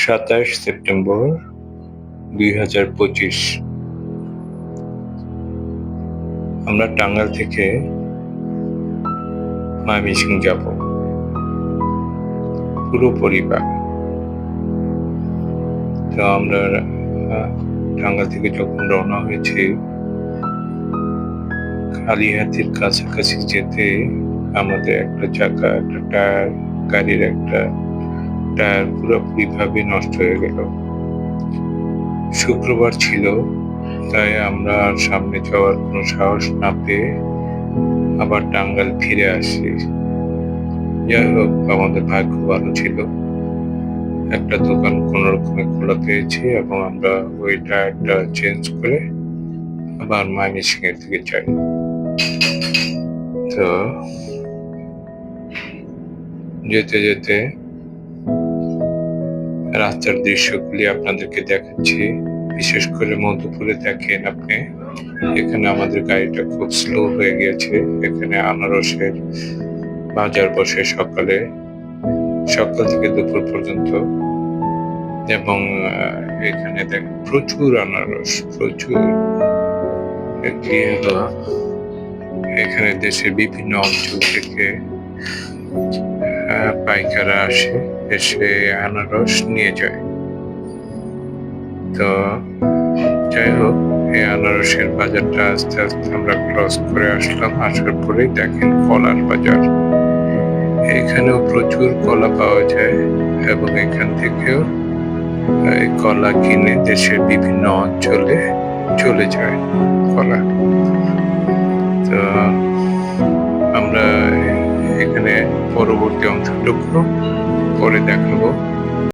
27 September 2025। আমরা টাঙ্গাইল থেকে ময়মনসিং যাব, পুরো পরিবার। তো আমরা টাঙ্গাইল থেকে যখন রওনা হয়েছি, কালিহাতির কাছাকাছি যেতে আমাদের একটা চাকা, একটা টায়ার, গাড়ির একটা টায়ার পুরোপুরি ভাবে নষ্ট হয়ে গেল। শুক্রবার ছিল, তাই আমরা আর সামনে যাওয়ার কোনো সাহস না পেয়ে আবার টাঙ্গাইল ফিরে আসি। যাই হোক, আমাদের ভাগ্য ভালো ছিল, একটা দোকান কোনো রকমে খোলা পেয়েছি এবং আমরা ওই টায়ারটা চেঞ্জ করে আবার ময়মনসিং এর দিকে যাই। তো যেতে যেতে রাস্তার দৃশ্যগুলি আপনাদেরকে দেখাচ্ছি। বিশেষ করে মধুপুরে দেখেন আপনি, এখানে আমাদের গাড়িটা খুব স্লো হয়ে গিয়েছে। এখানে আনারসের বাজার বসে সকাল থেকে দুপুর পর্যন্ত, এবং এখানে দেখেন প্রচুর আনারস, প্রচুর। এখানে দেশের বিভিন্ন অঞ্চল থেকে পাইকাররা এসে আনারস নিয়ে যায়। তো যাই হোক, এই আনারসের বাজারটা আস্তে আস্তে আমরা ক্রস করে আসলাম। আসার পরেই দেখেন কলার বাজার। এখানেও প্রচুর কলা পাওয়া যায় এবং এখান থেকেও কলা কিনে দেশের বিভিন্ন অঞ্চলে চলে যায় কলা। তো আমরা এখানে পরবর্তী অংশটুকু পরে দেখাবো।